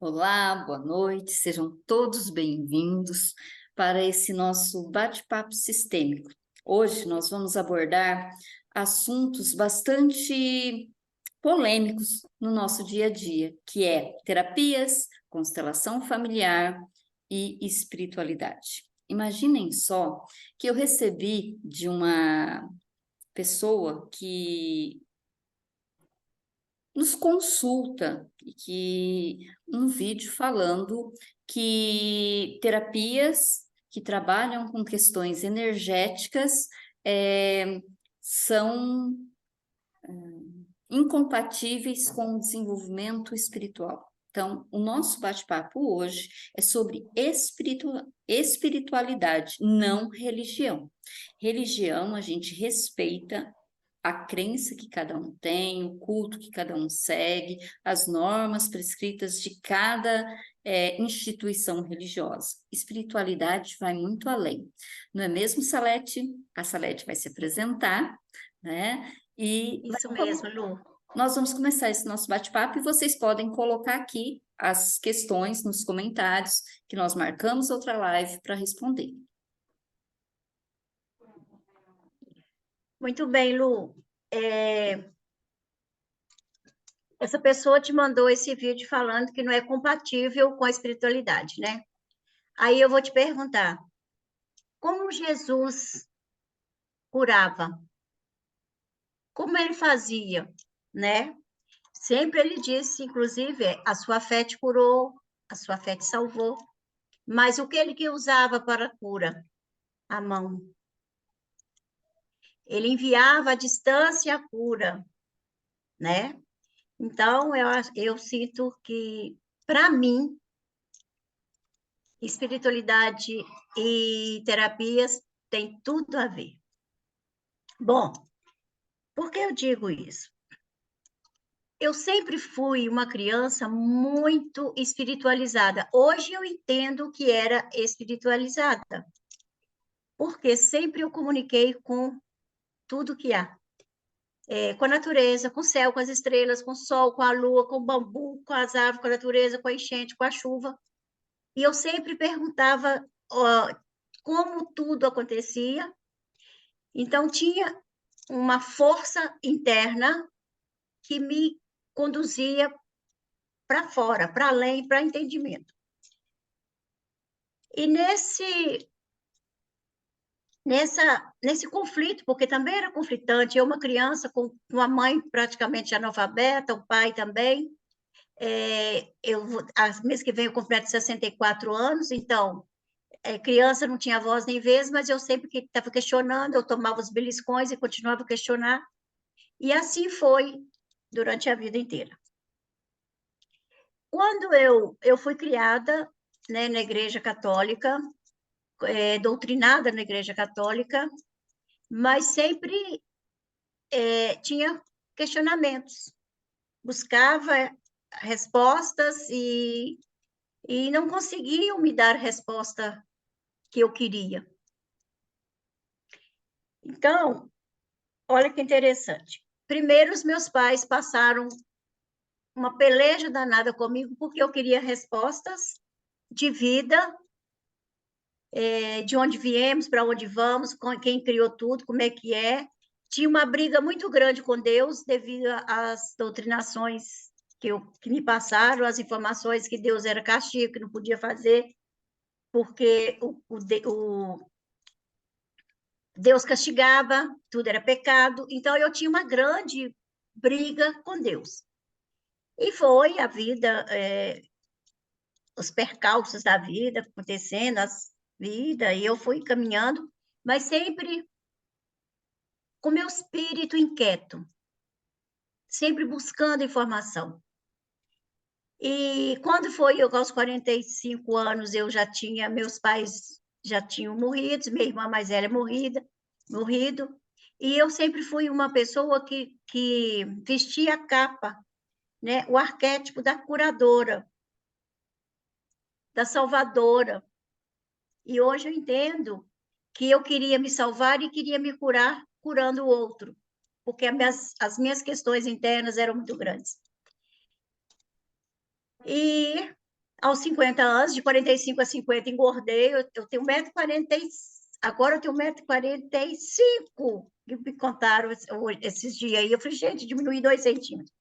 Olá, boa noite, sejam todos bem-vindos para esse nosso bate-papo sistêmico. Hoje nós vamos abordar assuntos bastante polêmicos no nosso dia a dia, que é terapias, constelação familiar e espiritualidade. Imaginem só que eu recebi de uma pessoa que nos consulta e que um vídeo falando que terapias que trabalham com questões energéticas são incompatíveis com o desenvolvimento espiritual. Então, o nosso bate-papo hoje é sobre espiritualidade, não religião. Religião a gente respeita a crença que cada um tem, o culto que cada um segue, as normas prescritas de cada instituição religiosa. Espiritualidade vai muito além. Não é mesmo, Salete? A Salete vai se apresentar, né? Isso mesmo, Lu. Nós vamos começar esse nosso bate-papo e vocês podem colocar aqui as questões nos comentários, que nós marcamos outra live para responder. Muito bem, Lu. Essa pessoa te mandou esse vídeo falando que não é compatível com a espiritualidade, né? Aí eu vou te perguntar, como Jesus curava? Como ele fazia, né? Sempre ele disse, inclusive, a sua fé te curou, a sua fé te salvou. Mas o que ele que usava para a cura? A mão. Ele enviava à distância a cura, né? Então, eu sinto que, para mim, espiritualidade e terapias têm tudo a ver. Bom, por que eu digo isso? Eu sempre fui uma criança muito espiritualizada. Hoje eu entendo que era espiritualizada, porque sempre eu comuniquei com tudo que há. Com a natureza, com o céu, com as estrelas, com o sol, com a lua, com o bambu, com as árvores, com a natureza, com a enchente, com a chuva. E eu sempre perguntava como tudo acontecia. Então, tinha uma força interna que me conduzia para fora, para além, para entendimento. E nesse conflito, porque também era conflitante, eu, uma criança com uma mãe praticamente analfabeta, o pai também, mês que vem eu completo 64 anos, então, criança não tinha voz nem vez, mas eu sempre que estava questionando, eu tomava os beliscões e continuava a questionar, e assim foi durante a vida inteira. Quando eu fui criada, né, na Igreja Católica, doutrinada na Igreja Católica, mas sempre tinha questionamentos, buscava respostas e não conseguiam me dar a resposta que eu queria. Então, olha que interessante. Primeiro, os meus pais passaram uma peleja danada comigo, porque eu queria respostas de vida, de onde viemos, para onde vamos, quem criou tudo, como é que é. Tinha uma briga muito grande com Deus, devido às doutrinações que me passaram, as informações que Deus era castigo, que não podia fazer, porque Deus castigava, tudo era pecado. Então, eu tinha uma grande briga com Deus. E foi a vida, os percalços da vida acontecendo, e eu fui caminhando, mas sempre com meu espírito inquieto, sempre buscando informação. E quando foi eu, aos 45 anos, meus pais já tinham morrido, minha irmã mais velha morrido, e eu sempre fui uma pessoa que vestia a capa, né? O arquétipo da curadora, da salvadora. E hoje eu entendo que eu queria me salvar e queria me curar curando o outro, porque as minhas questões internas eram muito grandes. E aos 50 anos, de 45 a 50, engordei, eu tenho 1,40 m, agora eu tenho 1,45 m, que me contaram esses dias aí, eu falei, gente, diminui 2 centímetros.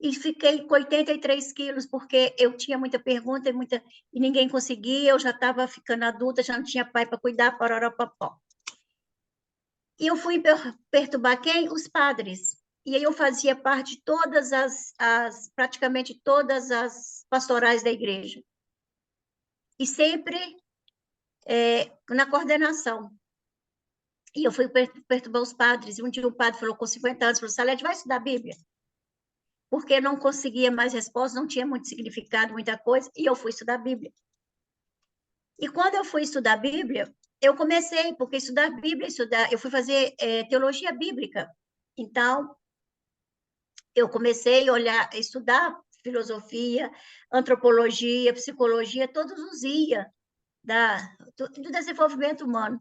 E fiquei com 83 quilos, porque eu tinha muita pergunta e ninguém conseguia, eu já estava ficando adulta, já não tinha pai para cuidar, pororó. E eu fui perturbar quem? Os padres. E aí eu fazia parte de todas praticamente todas as pastorais da igreja. E sempre na coordenação. E eu fui perturbar os padres. E um dia o padre falou, com 50 anos, falou, Salete, vai estudar a Bíblia? Porque não conseguia mais respostas, não tinha muito significado, muita coisa, e eu fui estudar a Bíblia. E quando eu fui estudar a Bíblia, eu comecei, porque estudar a Bíblia, eu fui fazer teologia bíblica. Então, eu comecei a olhar, estudar filosofia, antropologia, psicologia, todos os dias do desenvolvimento humano.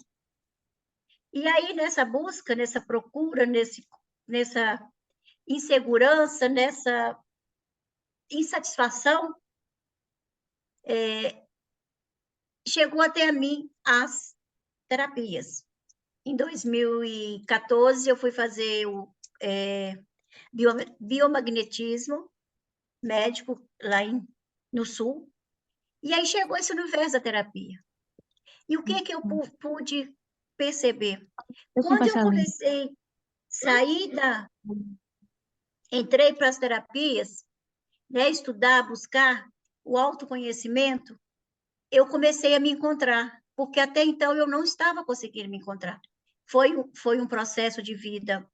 E aí, nessa busca, nessa procura, nessa insegurança, nessa insatisfação, chegou até a mim as terapias. Em 2014, eu fui fazer o biomagnetismo médico lá no Sul, e aí chegou esse universo da terapia. E o que eu pude perceber? Quando eu comecei a sair entrei para as terapias, né, estudar, buscar o autoconhecimento, eu comecei a me encontrar, porque até então eu não estava conseguindo me encontrar. Foi um processo de vida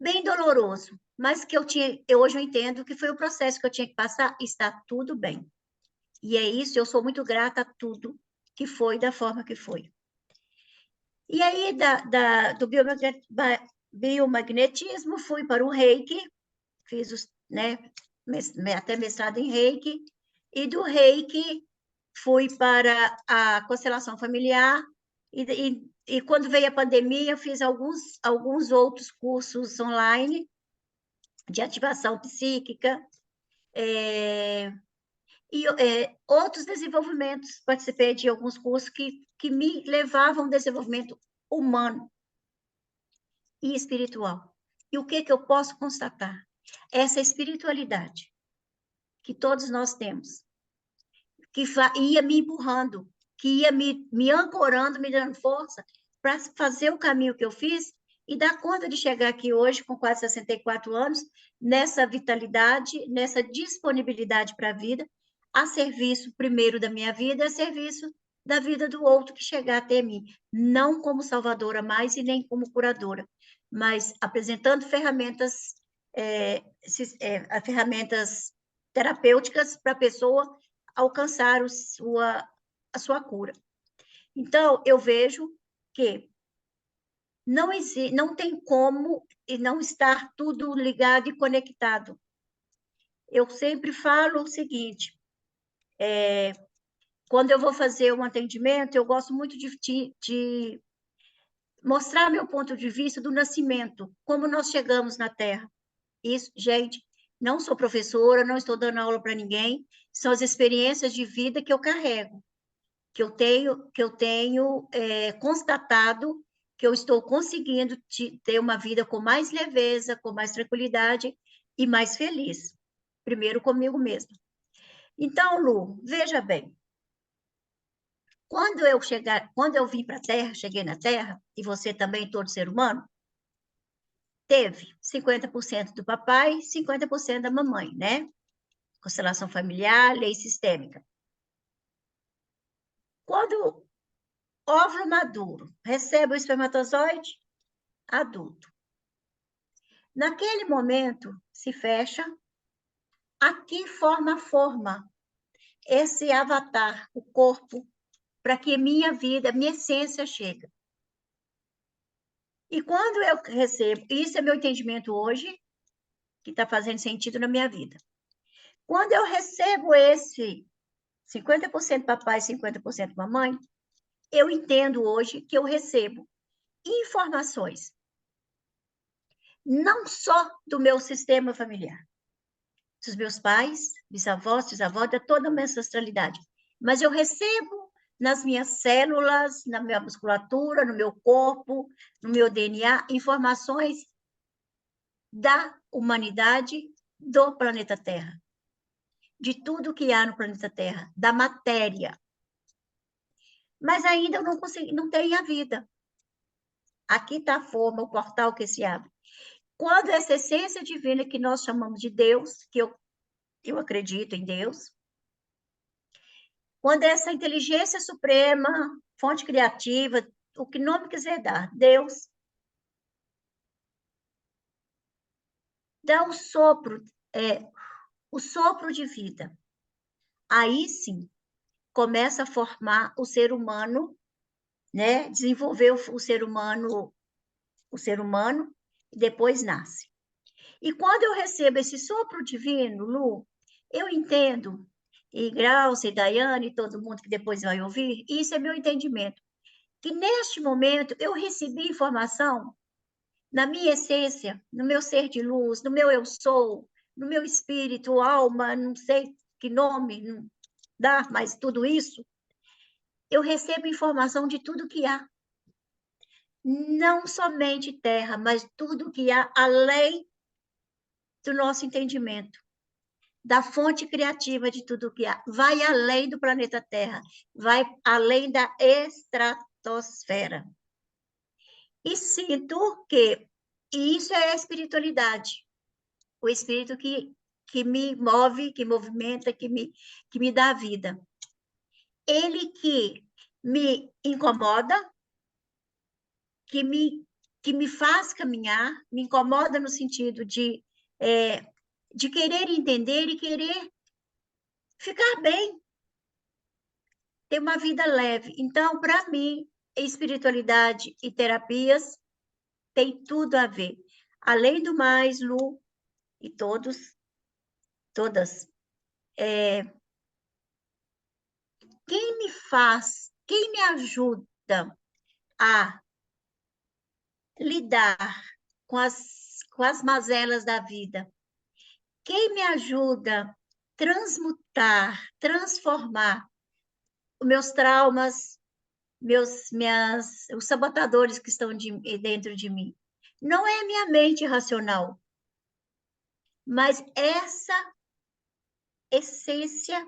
bem doloroso, mas que hoje eu entendo que foi o processo que eu tinha que passar, está tudo bem. E é isso, eu sou muito grata a tudo que foi da forma que foi. E aí, do biomagnetismo, fui para o Reiki, fiz até mestrado em Reiki, e do Reiki fui para a constelação familiar, e quando veio a pandemia, eu fiz alguns outros cursos online de ativação psíquica, outros desenvolvimentos, participei de alguns cursos que me levavam ao desenvolvimento humano e espiritual. E o que eu posso constatar? Essa espiritualidade que todos nós temos, que ia me empurrando, que ia me ancorando, me dando força para fazer o caminho que eu fiz e dar conta de chegar aqui hoje, com quase 64 anos, nessa vitalidade, nessa disponibilidade para a vida, a serviço, primeiro, da minha vida, a serviço da vida do outro que chegar até mim. Não como salvadora mais e nem como curadora, mas apresentando ferramentas, ferramentas terapêuticas para a pessoa alcançar a sua cura. Então, eu vejo que não tem como e não estar tudo ligado e conectado. Eu sempre falo o seguinte, quando eu vou fazer um atendimento, eu gosto muito de mostrar meu ponto de vista do nascimento, como nós chegamos na Terra. Isso, gente, não sou professora, não estou dando aula para ninguém, são as experiências de vida que eu carrego, que eu tenho constatado que eu estou conseguindo ter uma vida com mais leveza, com mais tranquilidade e mais feliz. Primeiro comigo mesma. Então, Lu, veja bem, quando eu vim para a Terra, cheguei na Terra, e você também, todo ser humano, teve 50% do papai, 50% da mamãe, né? Constelação familiar, lei sistêmica. Quando óvulo maduro recebe o espermatozoide adulto. Naquele momento, se fecha, aqui forma esse avatar, o corpo, para que minha vida, minha essência chegue. E quando eu recebo, isso é meu entendimento hoje, que está fazendo sentido na minha vida. Quando eu recebo esse 50% papai, 50% mamãe, eu entendo hoje que eu recebo informações, não só do meu sistema familiar, dos meus pais, bisavós, da toda a minha ancestralidade. Mas eu recebo nas minhas células, na minha musculatura, no meu corpo, no meu DNA, informações da humanidade do planeta Terra, de tudo que há no planeta Terra, da matéria. Mas ainda eu não consegui, não tenho a vida. Aqui está a forma, o portal que se abre. Quando essa essência divina que nós chamamos de Deus, que eu acredito em Deus, quando essa inteligência suprema, fonte criativa, o que nome quiser dar, Deus, dá o sopro de vida. Aí sim, começa a formar o ser humano, né? Desenvolver o ser humano, e depois nasce. E quando eu recebo esse sopro divino, Lu, eu entendo, e Glaucia, e Daiane, e todo mundo que depois vai ouvir, isso é meu entendimento, que neste momento eu recebi informação na minha essência, no meu ser de luz, no meu eu sou, no meu espírito, alma, não sei que nome não dá, mas tudo isso, eu recebo informação de tudo que há. Não somente terra, mas tudo que há além do nosso entendimento, da fonte criativa de tudo que há. Vai além do planeta Terra, vai além da estratosfera. E sinto que isso é a espiritualidade, o espírito que me move, que movimenta, que me dá vida. Ele que me incomoda, que me faz caminhar, me incomoda no sentido de querer entender e querer ficar bem, ter uma vida leve. Então, para mim, espiritualidade e terapias tem tudo a ver. Além do mais, Lu e todas, quem me ajuda a lidar com as mazelas da vida, quem me ajuda a transmutar, transformar os meus traumas, os sabotadores que estão dentro de mim. Não é a minha mente racional, mas essa essência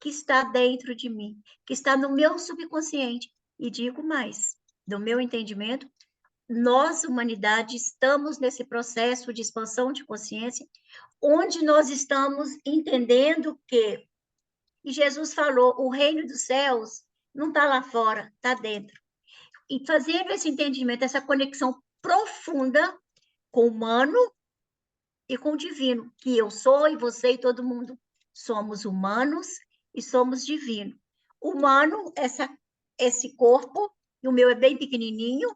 que está dentro de mim, que está no meu subconsciente. E digo mais, do meu entendimento, nós, humanidade, estamos nesse processo de expansão de consciência, onde nós estamos entendendo que, e Jesus falou, o reino dos céus não está lá fora, está dentro. E fazendo esse entendimento, essa conexão profunda com o humano e com o divino, que eu sou e você e todo mundo somos humanos e somos divino. Humano, esse corpo, e o meu é bem pequenininho,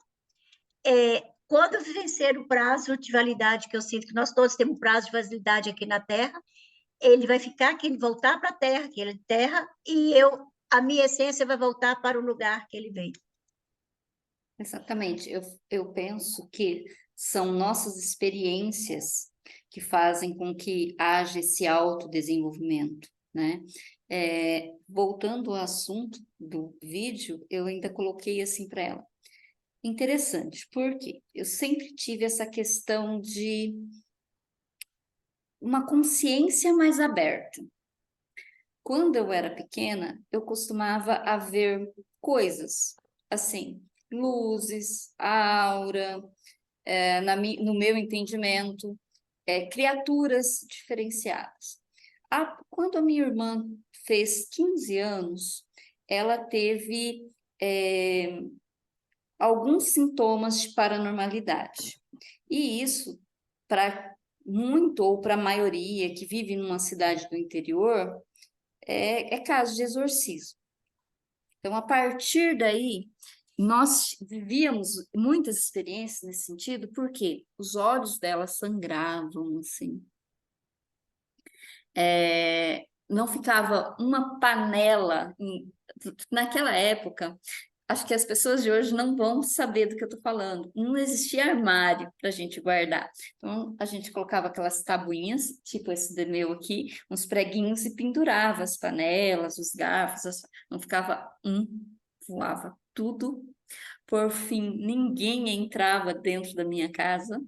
quando vencer o prazo de validade, que eu sinto que nós todos temos prazo de validade aqui na Terra, ele vai ficar aqui, voltar para a Terra, que ele é Terra, e a minha essência vai voltar para o lugar que ele veio. Exatamente. Eu penso que são nossas experiências que fazem com que haja esse autodesenvolvimento, né? Voltando ao assunto do vídeo, eu ainda coloquei assim para ela. Interessante, porque eu sempre tive essa questão de uma consciência mais aberta. Quando eu era pequena, eu costumava a ver coisas, assim, luzes, aura, no meu entendimento, criaturas diferenciadas. Quando a minha irmã fez 15 anos, ela teve alguns sintomas de paranormalidade. E isso, para muito ou para a maioria que vive numa cidade do interior, é caso de exorcismo. Então, a partir daí, nós vivíamos muitas experiências nesse sentido, porque os olhos dela sangravam, assim. Não ficava uma panela. Naquela época, acho que as pessoas de hoje não vão saber do que eu estou falando. Não existia armário para a gente guardar. Então, a gente colocava aquelas tabuinhas, tipo esse de meu aqui, uns preguinhos e pendurava as panelas, os garfos, não ficava voava tudo. Por fim, ninguém entrava dentro da minha casa.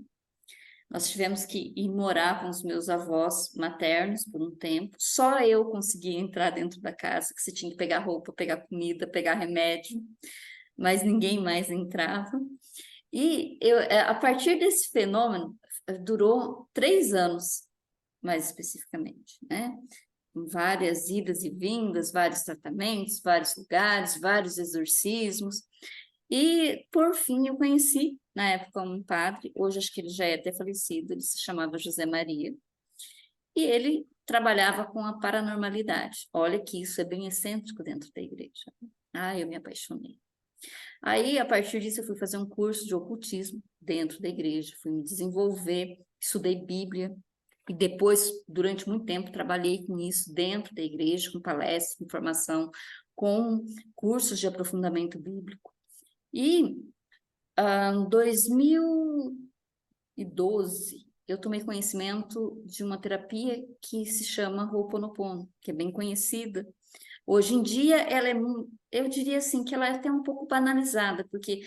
Nós tivemos que ir morar com os meus avós maternos por um tempo. Só eu conseguia entrar dentro da casa, que você tinha que pegar roupa, pegar comida, pegar remédio, mas ninguém mais entrava. E a partir desse fenômeno, durou 3 anos, mais especificamente, né? Várias idas e vindas, vários tratamentos, vários lugares, vários exorcismos. E, por fim, eu conheci, na época, um padre, hoje acho que ele já é até falecido, ele se chamava José Maria, e ele trabalhava com a paranormalidade. Olha que isso é bem excêntrico dentro da igreja. Ah, eu me apaixonei. Aí, a partir disso, eu fui fazer um curso de ocultismo dentro da igreja, fui me desenvolver, estudei Bíblia, e depois, durante muito tempo, trabalhei com isso dentro da igreja, com palestras, com formação, com cursos de aprofundamento bíblico. E em 2012, eu tomei conhecimento de uma terapia que se chama Ho'oponopono, que é bem conhecida. Hoje em dia, ela é, eu diria assim, que ela é até um pouco banalizada, porque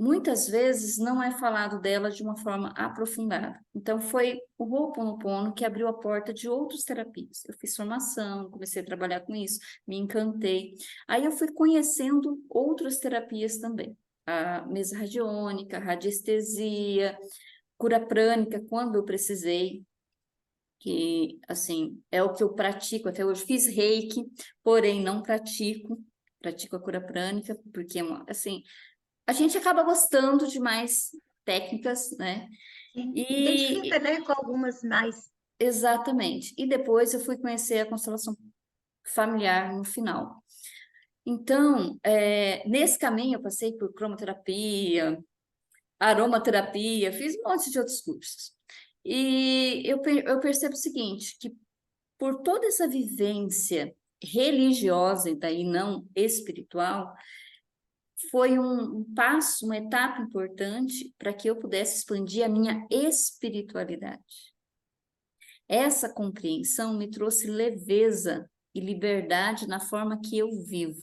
muitas vezes não é falado dela de uma forma aprofundada. Então, foi o Ho'oponopono que abriu a porta de outras terapias. Eu fiz formação, comecei a trabalhar com isso, me encantei. Aí eu fui conhecendo outras terapias também. A mesa radiônica, radiestesia, cura prânica, quando eu precisei, que, assim, é o que eu pratico até hoje. Fiz reiki, porém não pratico a cura prânica, porque, assim, a gente acaba gostando de mais técnicas, né? Identifica, E né, com algumas mais. exatamente. E depois eu fui conhecer a constelação familiar no final. Então, nesse caminho eu passei por cromoterapia, aromaterapia, fiz um monte de outros cursos. E eu percebo o seguinte, que por toda essa vivência religiosa e daí não espiritual, foi um passo, uma etapa importante para que eu pudesse expandir a minha espiritualidade. Essa compreensão me trouxe leveza e liberdade na forma que eu vivo.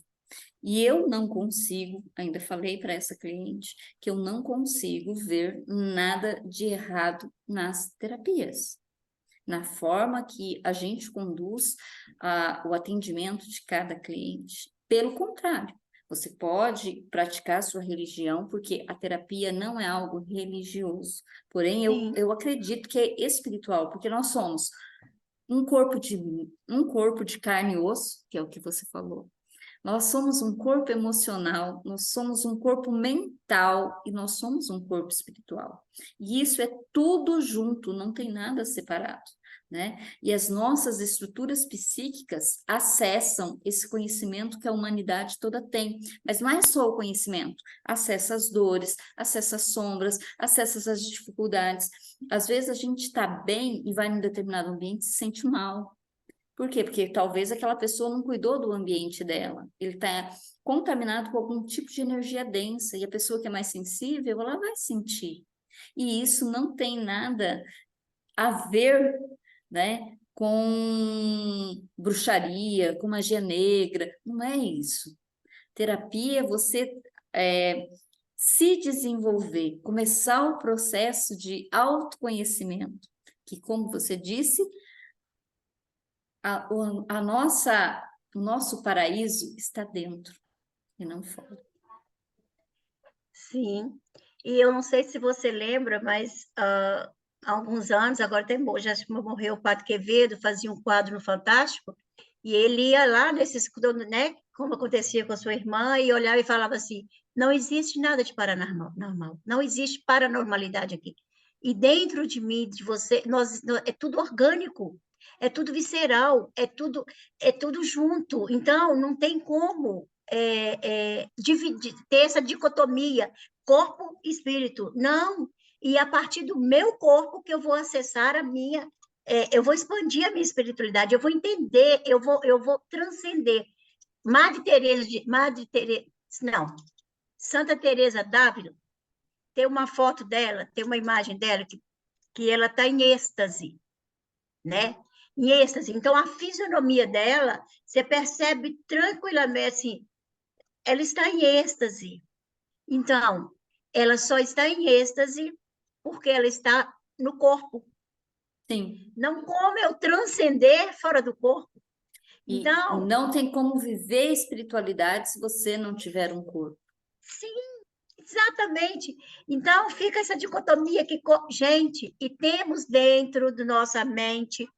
E eu não consigo, ainda falei para essa cliente, que eu não consigo ver nada de errado nas terapias, na forma que a gente conduz o atendimento de cada cliente. Pelo contrário, você pode praticar sua religião, porque a terapia não é algo religioso. Porém, Sim, eu acredito que é espiritual, porque nós somos um corpo de carne e osso, que é o que você falou. Nós somos um corpo emocional, nós somos um corpo mental e nós somos um corpo espiritual. E isso é tudo junto, não tem nada separado, né? E as nossas estruturas psíquicas acessam esse conhecimento que a humanidade toda tem. Mas não é só o conhecimento, acessa as dores, acessa as sombras, acessa as dificuldades. Às vezes a gente está bem e vai em determinado ambiente e se sente mal. Por quê? Porque talvez aquela pessoa não cuidou do ambiente dela. Ele está contaminado com algum tipo de energia densa, e a pessoa que é mais sensível, ela vai sentir. E isso não tem nada a ver, né, com bruxaria, com magia negra. Não é isso. Terapia é você se desenvolver, começar o processo de autoconhecimento, que, como você disse, o nosso paraíso está dentro e não fora. sim. E eu não sei se você lembra, mas há alguns anos, agora tem, já morreu o Padre Quevedo, fazia um quadro no Fantástico, e ele ia lá nesses, né, como acontecia com a sua irmã, e olhava e falava assim: não existe nada de paranormal, normal, não existe paranormalidade aqui. E dentro de mim, de você, é tudo orgânico, é tudo visceral, é tudo junto. Então, não tem como ter essa dicotomia corpo e espírito. Não. E a partir do meu corpo que eu vou acessar a minha, eu vou expandir a minha espiritualidade, eu vou entender, eu vou transcender. Madre Teresa, não. Santa Teresa d'Ávila, tem uma foto dela, tem uma imagem dela que ela está em êxtase, né? Em êxtase. Então, a fisionomia dela, você percebe tranquilamente, assim, ela está em êxtase. Então, ela só está em êxtase porque ela está no corpo. Sim. Não como eu transcender fora do corpo. E Então, não tem como viver espiritualidade se você não tiver um corpo. sim, exatamente. Então, fica essa dicotomia que, gente, e temos dentro da nossa mente,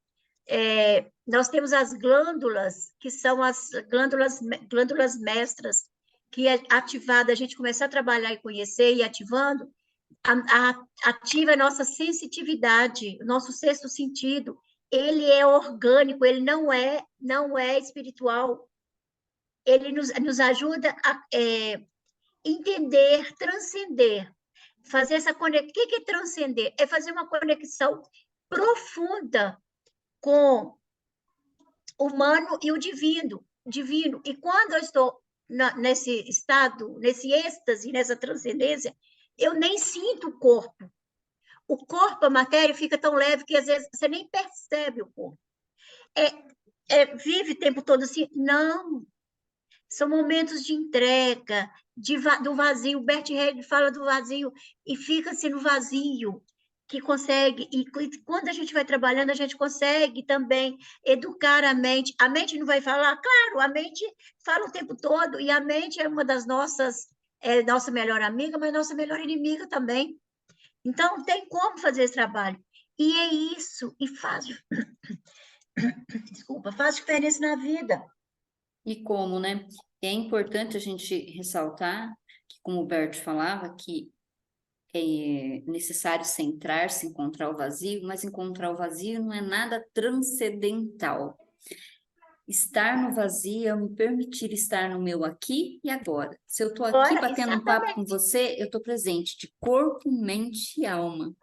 nós temos as glândulas, que são as glândulas mestras, que é ativada, a gente começar a trabalhar e conhecer e ativando, ativa a nossa sensitividade, nosso sexto sentido. Ele é orgânico, ele não é espiritual. Ele nos ajuda a entender, transcender, fazer essa conexão. O que é transcender? É fazer uma conexão profunda com o humano e o divino. E quando eu estou nesse estado, nesse êxtase, nessa transcendência, eu nem sinto o corpo. O corpo, a matéria, fica tão leve que às vezes você nem percebe o corpo. Vive o tempo todo assim? Não. São momentos de entrega, do vazio. O Bert Hellinger fala do vazio e fica-se no vazio, que consegue. E quando a gente vai trabalhando, a gente consegue também educar a mente. A mente não vai falar? Claro, a mente fala o tempo todo, e a mente é uma das nossa melhor amiga, mas nossa melhor inimiga também. Então, tem como fazer esse trabalho. E é isso, e faz, desculpa, faz diferença na vida. E como, né? É importante a gente ressaltar que, como o Bert falava, que é necessário centrar-se, encontrar o vazio, mas encontrar o vazio não é nada transcendental. Estar no vazio é me permitir estar no meu aqui e agora. Se eu estou aqui Agora, batendo um papo com exatamente. você, eu estou presente de corpo, mente e alma.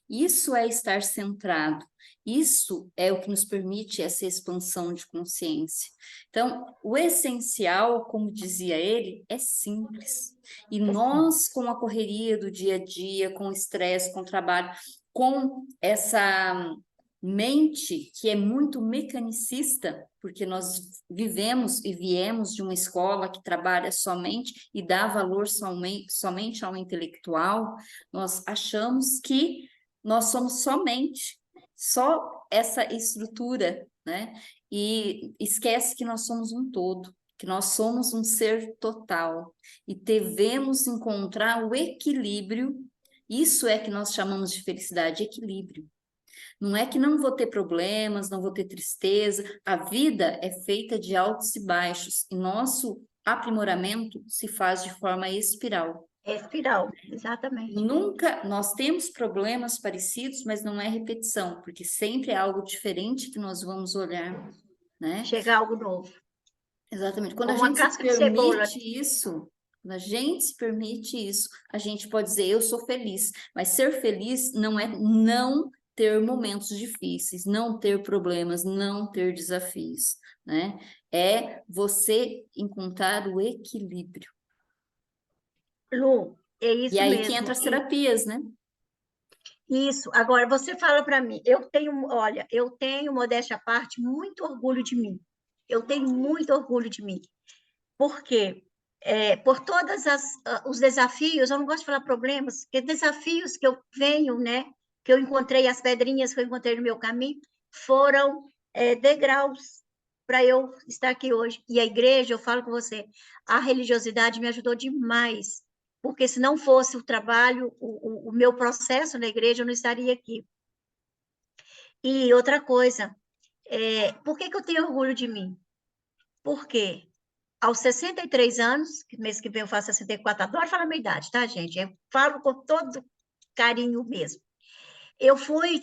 Isso é estar centrado. Isso é o que nos permite essa expansão de consciência. Então, o essencial, como dizia ele, é simples. E Assim, nós, com a correria do dia a dia, com o estresse, com o trabalho, com essa mente que é muito mecanicista, porque nós vivemos e viemos de uma escola que trabalha somente e dá valor somente ao intelectual, nós achamos que nós somos somente, só essa estrutura, né? E esquece que nós somos um todo, que nós somos um ser total e devemos encontrar o equilíbrio. Isso é que nós chamamos de felicidade, equilíbrio. Não é que não vou ter problemas, não vou ter tristeza. A vida é feita de altos e baixos, e nosso aprimoramento se faz de forma espiral. é espiral, exatamente. Nunca, nós temos problemas parecidos, mas não é repetição, porque sempre é algo diferente que nós vamos olhar, né? Chegar algo novo. Exatamente. Quando a Como uma gente se casca de cebola. permite isso, quando a gente se permite isso, a gente pode dizer eu sou feliz, mas ser feliz não é não ter momentos difíceis, não ter problemas, não ter desafios, né? É você encontrar o equilíbrio. Lu, é E isso aí que entra mesmo. as terapias, né? Isso. Agora, você fala para mim, olha, eu tenho, modéstia à parte, muito orgulho de mim. Eu tenho muito orgulho de mim. Por quê? Por todos os desafios, eu não gosto de falar problemas, porque desafios que eu venho, né? Que eu encontrei, as pedrinhas que eu encontrei no meu caminho, foram degraus para eu estar aqui hoje. E a igreja, eu falo com você, a religiosidade me ajudou demais, porque se não fosse o trabalho, o meu processo na igreja, eu não estaria aqui. E outra coisa, por que que eu tenho orgulho de mim? Porque aos 63 anos, que mês que vem eu faço 64, adoro falar a minha idade, tá, gente? Eu falo com todo carinho mesmo. Eu fui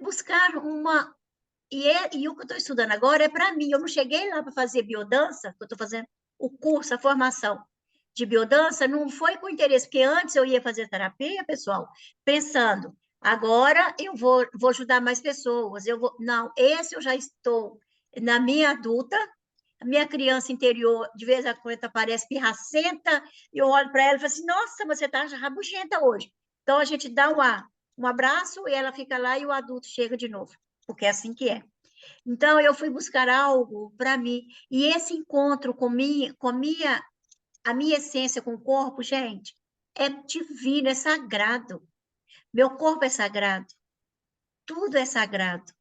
buscar uma. E o que eu estou estudando agora é para mim. Eu não cheguei lá para fazer biodança, que eu estou fazendo o curso, a formação de biodança, não foi com interesse, porque antes eu ia fazer terapia, pessoal, pensando, agora eu vou ajudar mais pessoas. Não, esse eu já estou na minha adulta, A minha criança interior, de vez em quando, aparece pirracenta, e eu olho para ela e falo assim, nossa, você está rabugenta hoje. Então, a gente dá um abraço e ela fica lá e o adulto chega de novo, porque é assim que é. Então, eu fui buscar algo para mim. E esse encontro a minha essência com o corpo, gente, é divino, é sagrado. Meu corpo é sagrado. Tudo é sagrado.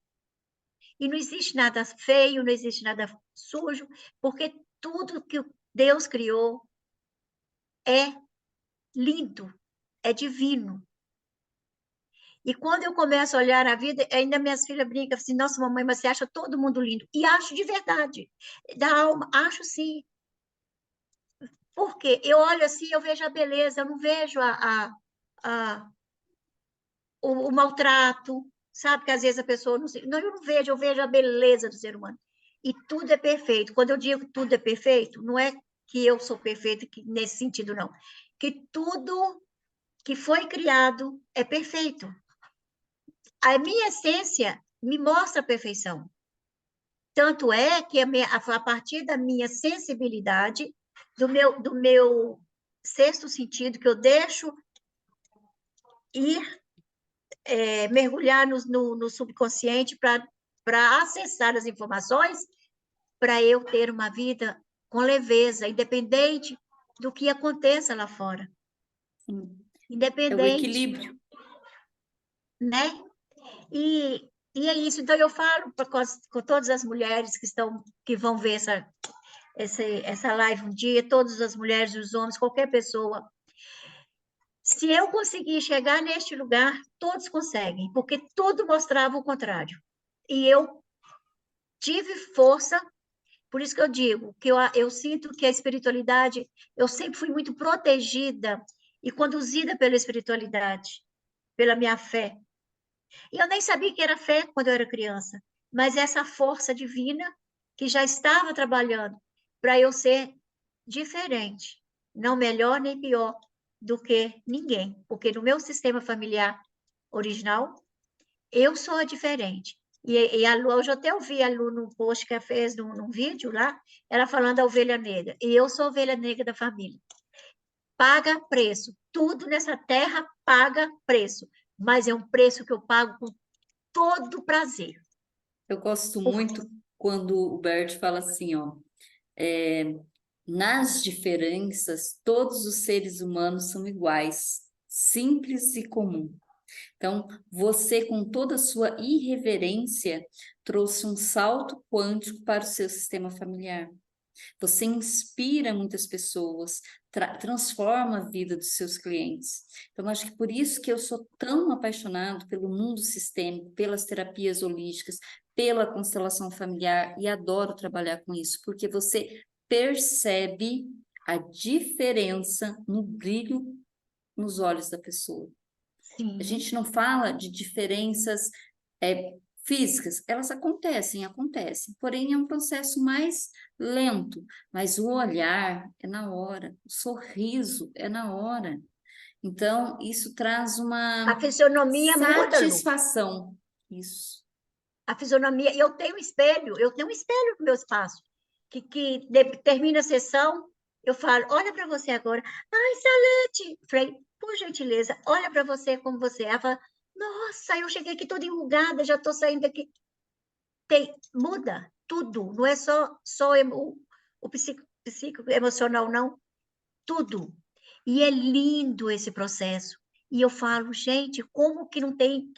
E não existe nada feio, não existe nada sujo, porque tudo que Deus criou é lindo, é divino. E quando eu começo a olhar a vida, ainda minhas filhas brincam assim, nossa, mamãe, mas você acha todo mundo lindo? E acho de verdade, da alma, acho sim. Porque eu olho assim, eu vejo a beleza, eu não vejo a, o maltrato, sabe? Que às vezes a pessoa não, não, eu não vejo, eu vejo a beleza do ser humano. E tudo é perfeito. Quando eu digo que tudo é perfeito, não é que eu sou perfeita nesse sentido, não. Que tudo que foi criado é perfeito. A minha essência me mostra a perfeição. Tanto é que a partir da minha sensibilidade, do meu sexto sentido, que eu deixo ir mergulhar no subconsciente para acessar as informações, para eu ter uma vida com leveza, independente do que aconteça lá fora. Sim. É o Independente, equilíbrio. né? E é isso. Então, eu falo com todas as mulheres que vão ver essa live um dia, todas as mulheres, os homens, qualquer pessoa. Se eu conseguir chegar neste lugar, todos conseguem, porque tudo mostrava o contrário. E eu tive força, por isso que eu digo, que eu sinto que a espiritualidade, eu sempre fui muito protegida e conduzida pela espiritualidade, pela minha fé. E eu nem sabia que era fé quando eu era criança, mas essa força divina que já estava trabalhando para eu ser diferente, não melhor nem pior do que ninguém, porque no meu sistema familiar original, eu sou a diferente. E a Lu, hoje eu até ouvi a Lu no post que ela fez, num vídeo lá, ela falando da ovelha negra. E eu sou a ovelha negra da família. Paga preço. Tudo nessa terra paga preço. Mas é um preço que eu pago com todo prazer. Eu gosto muito quando o Bert fala assim, ó, é, nas diferenças, todos os seres humanos são iguais, simples e comum. Então, você, com toda a sua irreverência, trouxe um salto quântico para o seu sistema familiar. Você inspira muitas pessoas, transforma a vida dos seus clientes. Então, acho que por isso que eu sou tão apaixonado pelo mundo sistêmico, pelas terapias holísticas, pela constelação familiar, e adoro trabalhar com isso, porque você percebe a diferença no brilho nos olhos da pessoa. A Sim. gente não fala de diferenças físicas, elas acontecem, porém é um processo mais lento, mas o olhar é na hora, o sorriso é na hora. Então, isso traz A uma fisionomia muda, Lu. satisfação. Isso. A fisionomia, eu tenho um espelho no meu espaço, termina a sessão, eu falo, olha para você agora. Ai, Salete! Falei, por gentileza, olha para você como você é. Ela fala, nossa, eu cheguei aqui toda enrugada, já estou saindo daqui. Muda tudo, não é só o psico emocional, não. Tudo. E é lindo esse processo. E eu falo, gente, como que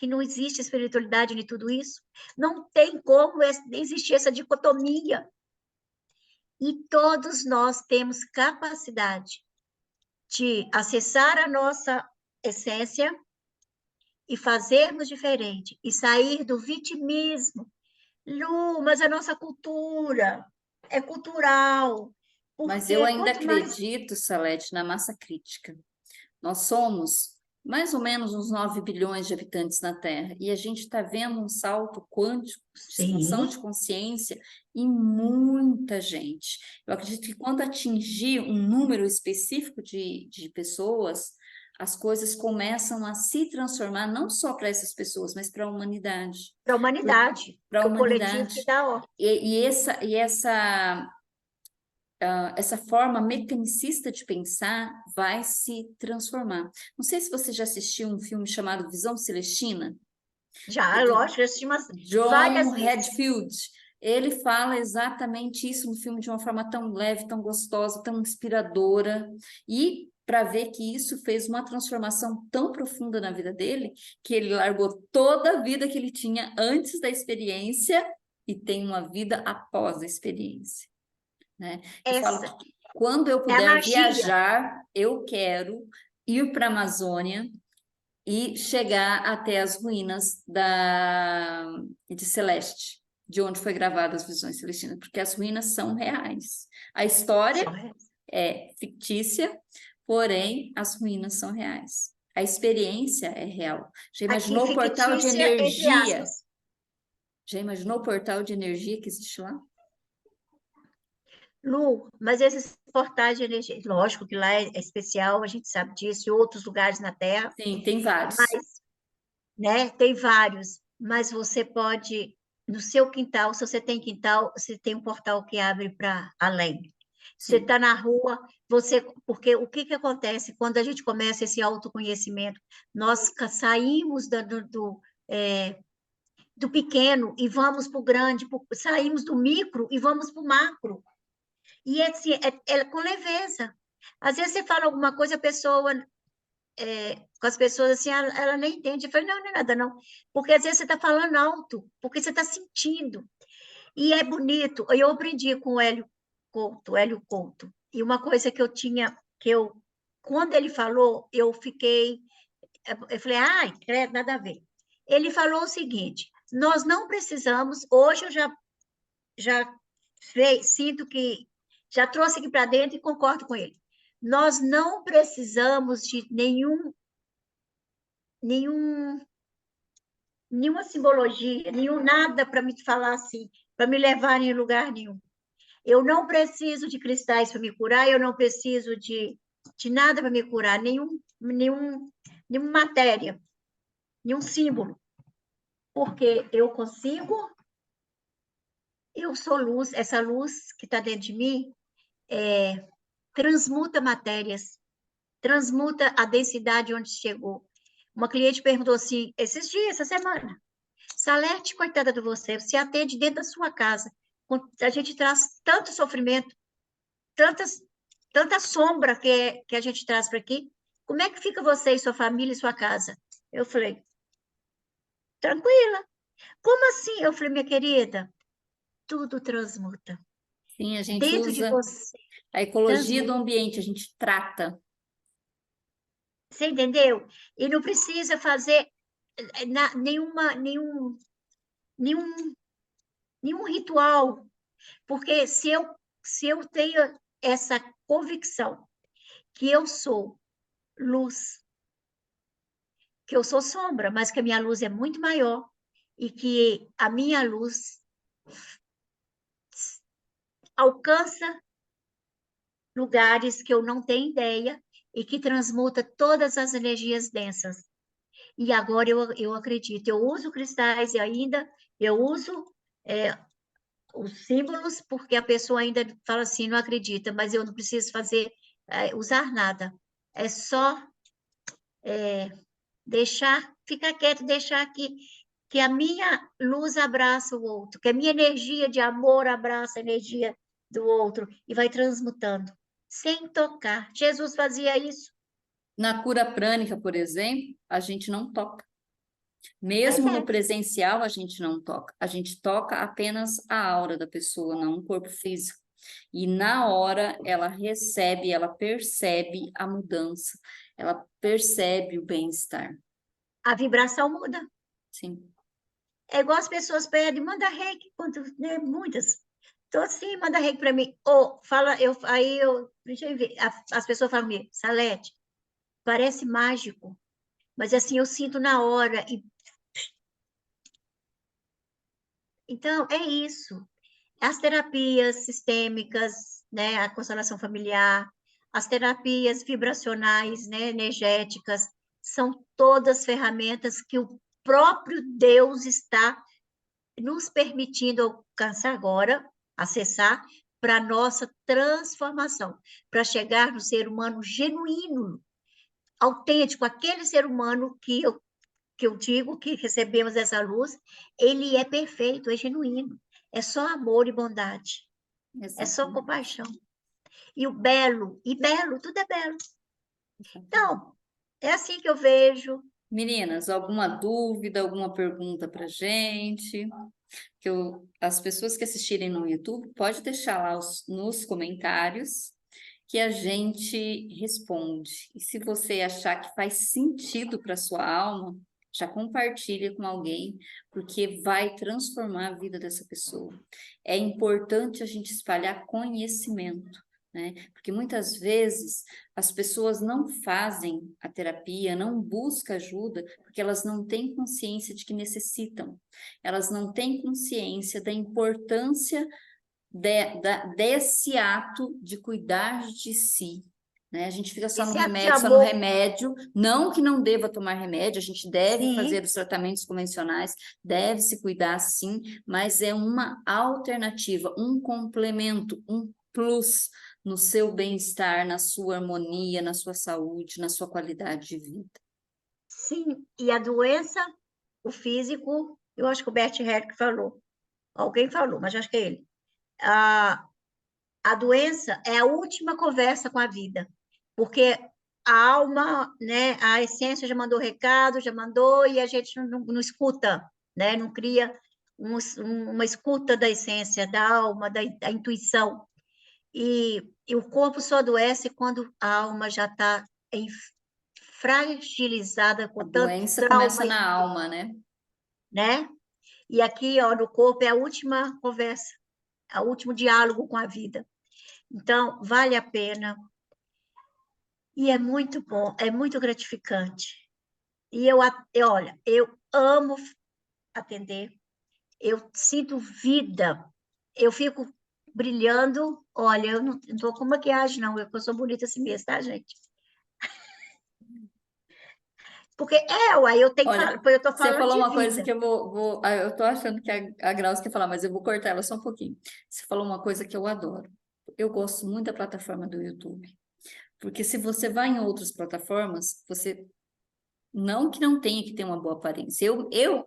não existe espiritualidade em tudo isso? Não tem como existir essa dicotomia. E todos nós temos capacidade de acessar a nossa essência e fazermos diferente, e sair do vitimismo. Lu, mas a nossa cultura é cultural. Mas eu Porque ainda quanto mais acredito, Salete, na massa crítica. Nós somos mais ou menos uns 9 bilhões de habitantes na Terra, e a gente está vendo um salto quântico de expansão sim, de consciência em muita gente. Eu acredito que quando atingir um número específico de pessoas, as coisas começam a se transformar não só para essas pessoas, mas para a humanidade. para a humanidade, Para a que o coletivo humanidade. que dá ó. E essa essa forma mecanicista de pensar vai se transformar. Não sei se você já assistiu um filme chamado Visão Celestina, Já, do lógico, eu assisti John várias vezes. Redfield. Ele fala exatamente isso no filme de uma forma tão leve, tão gostosa, tão inspiradora. E para ver que isso fez uma transformação tão profunda na vida dele, que ele largou toda a vida que ele tinha antes da experiência e tem uma vida após a experiência, né? Eu falo Essa que quando eu é a puder magia. viajar, eu quero ir para a Amazônia e chegar até as ruínas de Celeste, de onde foi gravada as Visões Celestinas, porque as ruínas são reais. A história Só é. é fictícia, porém as ruínas são reais. A experiência é real. Já Aqui, imaginou o portal de fictícia, entre energia? aspas. Já imaginou o portal de energia que existe lá? Lu, mas esses portais de energia, lógico que lá é especial, a gente sabe disso, e outros lugares na Terra, Sim, tem vários. mas, né, tem vários, mas você pode, no seu quintal, se você tem quintal, você tem um portal que abre para além. Você Sim. está na rua, porque o que que acontece quando a gente começa esse autoconhecimento? Nós saímos do pequeno e vamos para o grande, saímos do micro e vamos para o macro. E assim, é com leveza. Às vezes você fala alguma coisa, a pessoa, com as pessoas assim, ela nem entende. Eu falo, não, não é nada, não. Porque às vezes você está falando alto, porque você está sentindo. E é bonito. Eu aprendi com o Hélio Couto. E uma coisa que eu tinha, quando ele falou, eu falei, ai, credo, nada a ver. Ele falou o seguinte: nós não precisamos, hoje eu já sinto que já trouxe aqui para dentro e concordo com ele. Nós não precisamos de nenhum, nenhuma simbologia, nenhum nada para me falar assim, para me levar em lugar nenhum. Eu não preciso de cristais para me curar, eu não preciso de nada para me curar, nenhuma matéria, nenhum símbolo, porque eu sou luz, essa luz que está dentro de mim transmuta matérias, transmuta a densidade onde chegou. Uma cliente perguntou assim, esses dias, essa semana, Salete, coitada de você, você atende dentro da sua casa, a gente traz tanto sofrimento, tantas, tanta sombra que a gente traz para aqui, como é que fica você e sua família e sua casa? Eu falei, tranquila. Como assim? Eu falei, minha querida, tudo transmuta. Sim, a gente Dentro de usa você, a ecologia do transmuta. ambiente, a gente trata. Você entendeu? E não precisa fazer nenhum, nenhum ritual, porque se eu tenho essa convicção que eu sou luz, que eu sou sombra, mas que a minha luz é muito maior e que a minha luz alcança lugares que eu não tenho ideia e que transmuta todas as energias densas. E agora eu acredito, eu uso cristais e ainda eu uso é, os símbolos, porque a pessoa ainda fala assim, não acredita, mas eu não preciso usar nada. É só ficar quieto, deixar que a minha luz abraça o outro, que a minha energia de amor abraça a energia do outro e vai transmutando, sem tocar. Jesus fazia isso. Na cura prânica, por exemplo, a gente não toca. Pois Mesmo é. no presencial, a gente não toca. A gente toca apenas a aura da pessoa, não o corpo físico. E na hora ela recebe, ela percebe a mudança, ela percebe o bem-estar. A vibração muda. Sim. É igual as pessoas pedem, manda reiki, né, muitas. Então, assim, manda reiki para mim. Ou fala, deixa eu ver, as pessoas falam comigo, Salete, parece mágico, mas assim, eu sinto na hora. Então, é isso. As terapias sistêmicas, né, a constelação familiar, as terapias vibracionais, né, energéticas, são todas ferramentas que o próprio Deus está nos permitindo alcançar agora, acessar, para a nossa transformação, para chegar no ser humano genuíno, autêntico, aquele ser humano que eu digo que recebemos essa luz, ele é perfeito, é genuíno, é só amor e bondade, é só Exatamente. compaixão. E belo, tudo é belo. Então, é assim que eu vejo. Meninas, alguma dúvida, alguma pergunta para gente? As pessoas que assistirem no YouTube, pode deixar lá nos comentários que a gente responde. E se você achar que faz sentido para sua alma, já compartilha com alguém, porque vai transformar a vida dessa pessoa. É importante a gente espalhar conhecimento, né? Porque muitas vezes as pessoas não fazem a terapia, não buscam ajuda, porque elas não têm consciência de que necessitam. Elas não têm consciência da importância desse ato de cuidar de si, né? A gente fica Esse ato de só no amor, remédio, não que não deva tomar remédio, a gente deve fazer sim, os tratamentos convencionais, deve se cuidar sim, mas é uma alternativa, um complemento, um plus no seu bem-estar, na sua harmonia, na sua saúde, na sua qualidade de vida. sim. E a doença, o físico, eu acho que o Bert Hellick falou. Alguém falou, mas acho que é ele. A, a doença é a última conversa com a vida, porque a alma, né, a essência já mandou recado, já mandou, e a gente não escuta, né, não cria uma escuta da essência, da alma, da intuição. E o corpo só adoece quando a alma já está fragilizada A com tanto doença começa trauma, na alma, né? né? E aqui, ó, no corpo é a última conversa, é o último diálogo com a vida. Então, vale a pena. E é muito bom, é muito gratificante. E olha, eu amo atender, eu sinto vida, eu fico brilhando. Olha, eu não estou com maquiagem, não, eu sou bonita assim mesmo, tá, gente? Porque uai, eu tenho que falar, Olha, porque eu estou você falando falou de uma coisa vida. que eu tô achando que a Graus quer falar, mas eu vou cortar ela só um pouquinho. Você falou uma coisa que eu adoro. Eu gosto muito da plataforma do YouTube, porque se você vai em outras plataformas, você não que não tenha que ter uma boa aparência.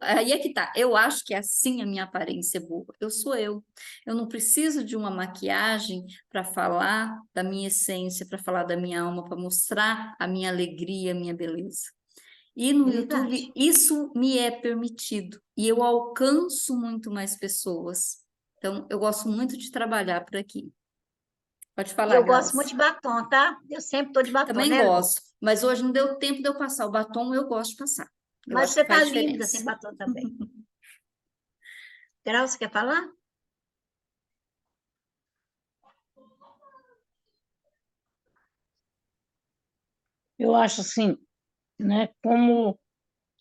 Aí é que tá. Eu acho que assim a minha aparência é boa. Eu sou eu. Eu não preciso de uma maquiagem para falar da minha essência, para falar da minha alma, para mostrar a minha alegria, a minha beleza. E É no verdade. YouTube isso me é permitido e eu alcanço muito mais pessoas. Então, eu gosto muito de trabalhar por aqui. Pode E falar, eu gosto muito Graus. de batom, tá? Eu sempre estou de batom, Também né, Lu? gosto, mas hoje não deu tempo de eu passar o batom, eu gosto de passar. Eu Mas acho você que tá faz linda diferença. sem batom também. Grau, você quer falar? Eu acho assim, né, como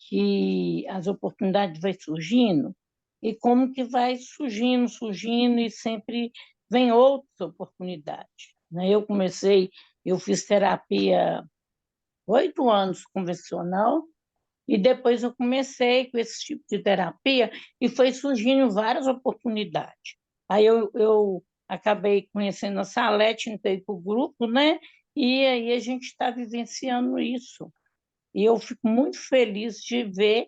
que as oportunidades vai surgindo e como que vai surgindo e sempre vem outras oportunidades, né? Eu fiz terapia 8 anos convencional e depois eu comecei com esse tipo de terapia e foi surgindo várias oportunidades. Aí eu acabei conhecendo a Salete, entrei para o grupo, né? E aí a gente está vivenciando isso. E eu fico muito feliz de ver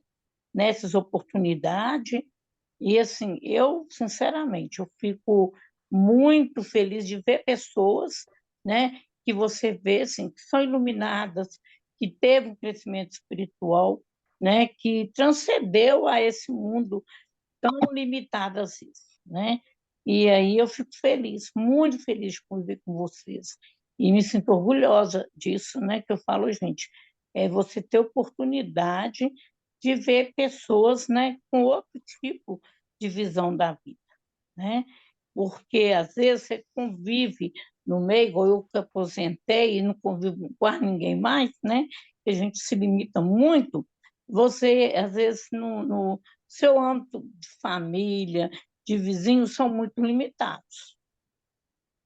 nessas oportunidades. E, assim, eu, sinceramente, eu fico muito feliz de ver pessoas, né, que você vê, assim, que são iluminadas, que teve um crescimento espiritual, né, que transcendeu a esse mundo tão limitado assim, né? E aí eu fico feliz, muito feliz de conviver com vocês. E me sinto orgulhosa disso, né? Que eu falo, gente, é você ter oportunidade de ver pessoas, né, com outro tipo de visão da vida, né? Porque às vezes você convive no meio, igual eu que aposentei e não convivo com quase ninguém mais, né? Que a gente se limita muito. Você, às vezes, no seu âmbito de família, de vizinhos, são muito limitados,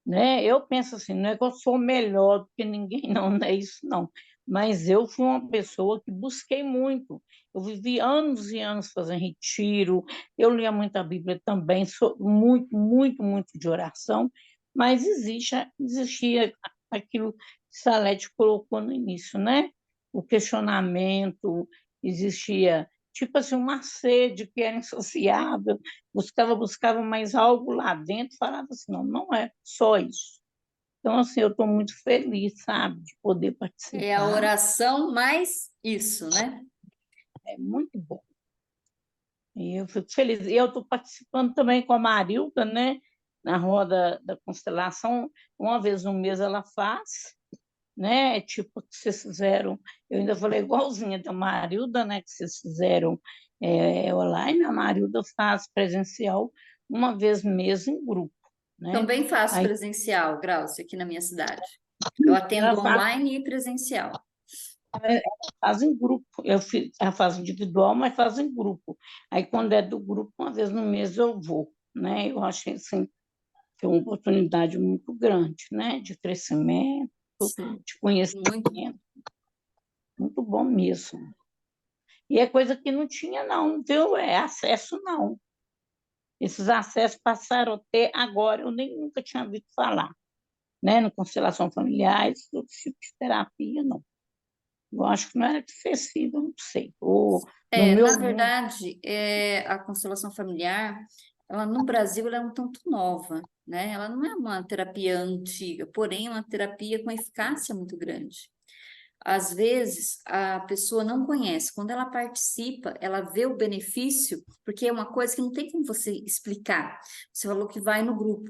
né? Eu penso assim, não é que eu sou melhor do que ninguém, não, não é isso, não. Mas eu fui uma pessoa que busquei muito. Eu vivi anos e anos fazendo retiro, eu lia muito a Bíblia também, sou muito, muito, muito de oração, mas existia aquilo que Salete colocou no início, né? O questionamento, existia, tipo assim, uma sede que era insociável, buscava mais algo lá dentro, falava assim, não, não é só isso. Então, assim, eu estou muito feliz, sabe, de poder É a participar, oração mais isso, né? é muito bom. E eu fico feliz. E eu estou participando também com a Marilda, né? Na roda da constelação, uma vez no mês ela faz, né? Tipo, que vocês fizeram, eu ainda falei igualzinha da Marilda, né? Que vocês fizeram online, a Marilda faz presencial uma vez mês em grupo, né? Também faço Aí presencial, Graúcio, aqui na minha cidade. Eu ela atendo faz, online e presencial. ela faz em grupo, ela faz individual, mas faz em grupo. Aí, quando é do grupo, uma vez no mês eu vou, né? Eu achei assim, que é uma oportunidade muito grande, né? De crescimento, Sim, de conhecimento, muito bom. muito bom mesmo. E é coisa que não tinha, não, viu? É acesso, não. Esses acessos passaram a ter agora, eu nem nunca tinha ouvido falar, né? No constelação familiar, esse outro tipo de terapia, não. Eu acho que não era acessível, não sei. Ou no Na meu mundo, verdade, a constelação familiar, ela no Brasil ela é um tanto nova, né? Ela não é uma terapia antiga, porém é uma terapia com eficácia muito grande. Às vezes a pessoa não conhece, quando ela participa, ela vê o benefício, porque é uma coisa que não tem como você explicar. Você falou que vai no grupo.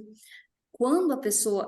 Quando a pessoa,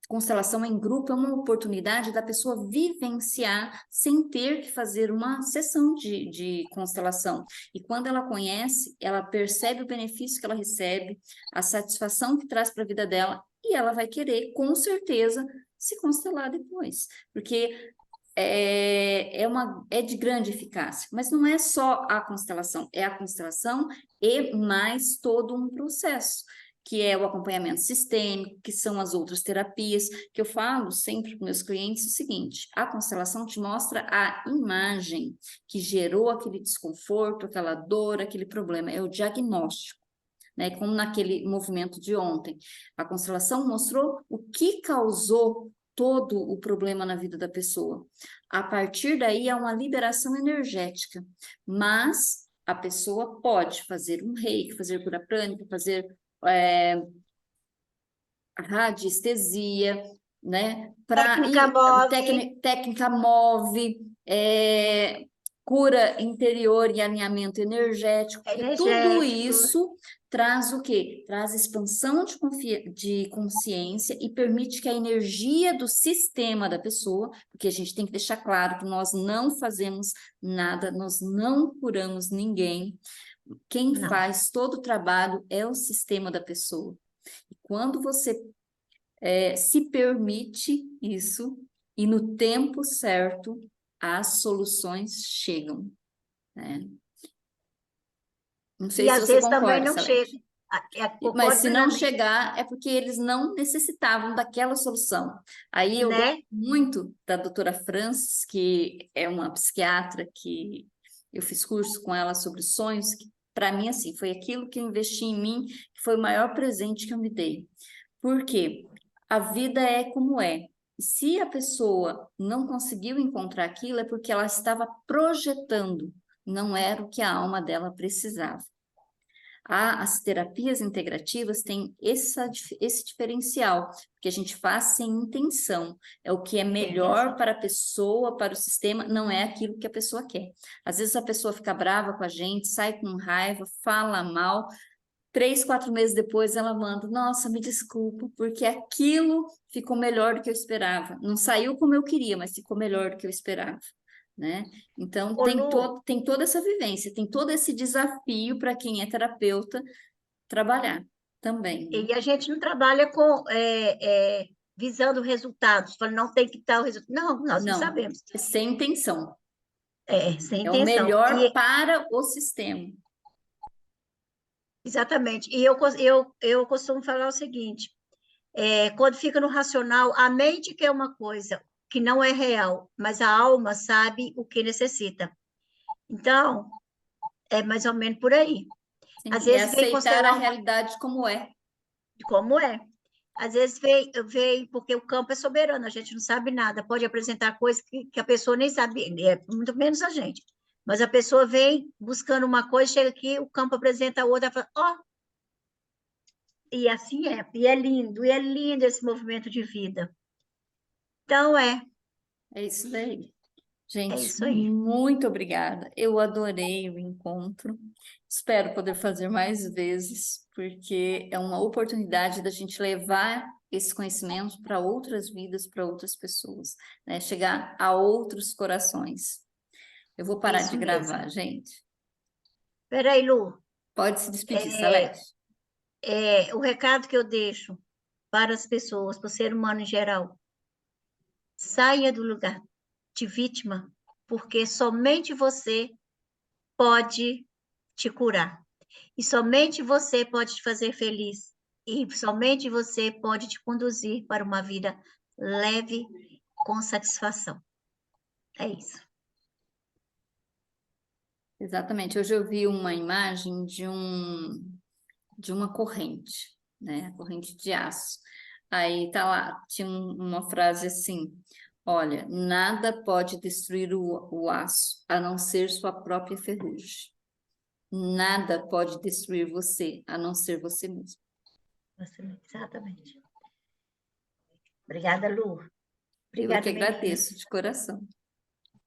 constelação em grupo é uma oportunidade da pessoa vivenciar sem ter que fazer uma sessão de constelação. E quando ela conhece, ela percebe o benefício que ela recebe, a satisfação que traz para a vida dela, e ela vai querer, com certeza, se constelar depois. Porque é de grande eficácia, mas não é só a constelação, é a constelação e mais todo um processo, que é o acompanhamento sistêmico, que são as outras terapias, que eu falo sempre para meus clientes o seguinte: a constelação te mostra a imagem que gerou aquele desconforto, aquela dor, aquele problema, é o diagnóstico. Né, como naquele movimento de ontem. A constelação mostrou o que causou todo o problema na vida da pessoa. A partir daí há uma liberação energética, mas a pessoa pode fazer um reiki, fazer cura prânica, fazer é, radiestesia, né? Técnica move, Técnica move, cura interior e alinhamento energético, e tudo energético. isso traz o quê? Traz expansão de consciência e permite que a energia do sistema da pessoa, porque a gente tem que deixar claro que nós não fazemos nada, nós não curamos ninguém. Quem Não. faz todo o trabalho é o sistema da pessoa. E quando você se permite isso e no tempo certo as soluções chegam, né? Não sei E se às você vezes também concorda, não chega. Salete. Mas Concordo se não plenamente, chegar, é porque eles não necessitavam daquela solução. Aí eu gosto né? muito da doutora Francis, que é uma psiquiatra que eu fiz curso com ela sobre sonhos, que para mim, assim, foi aquilo que eu investi em mim, que foi o maior presente que eu me dei. Por quê? A vida é como é. Se a pessoa não conseguiu encontrar aquilo, é porque ela estava projetando, não era o que a alma dela precisava. As terapias integrativas têm esse diferencial, que a gente faz sem intenção. É o que é Sem melhor intenção. para a pessoa, para o sistema, não é aquilo que a pessoa quer. Às vezes a pessoa fica brava com a gente, sai com raiva, fala mal. 3, 4 meses depois ela manda: nossa, me desculpa, porque aquilo ficou melhor do que eu esperava. Não saiu como eu queria, mas ficou melhor do que eu esperava. Né? Então, Ô, Lu, tem toda essa vivência, tem todo esse desafio para quem é terapeuta trabalhar também. Né? e a gente não trabalha com visando resultados, falando, não tem que estar o resultado. Não, nós não Não, sabemos. é sem intenção. Sem É o intenção. melhor para o sistema. Exatamente. E eu costumo falar o seguinte: quando fica no racional, a mente quer uma coisa que não é real, mas a alma sabe o que necessita. Então, é mais ou menos por aí. Às Sim, é vezes vem aceitar a constelar realidade como é. como é. Às vezes vem, porque o campo é soberano, a gente não sabe nada, pode apresentar coisas que a pessoa nem sabe, muito menos a gente. Mas a pessoa vem buscando uma coisa, chega aqui, o campo apresenta outra, ela fala, ó, e assim é, e é lindo esse movimento de vida. Então, É isso daí. é Gente, isso aí. muito obrigada. Eu adorei o encontro. Espero poder fazer mais vezes, porque é uma oportunidade da gente levar esse conhecimento para outras vidas, para outras pessoas, né? Chegar a outros corações. Eu vou parar de Isso mesmo. gravar, gente. Peraí, Lu, Pode se despedir, Salete. o recado que eu deixo para as pessoas, para o ser humano em geral, saia do lugar de vítima, porque somente você pode te curar. E somente você pode te fazer feliz. E somente você pode te conduzir para uma vida leve, com satisfação. É isso. Exatamente. Hoje eu vi uma imagem de uma corrente, né? A corrente de aço. Aí tá lá, tinha uma frase assim: olha, nada pode destruir o aço, a não ser sua própria ferrugem. Nada pode destruir você, a não ser você mesmo. Exatamente. Obrigada, Lu. Eu Obrigada, que meninas. agradeço de coração.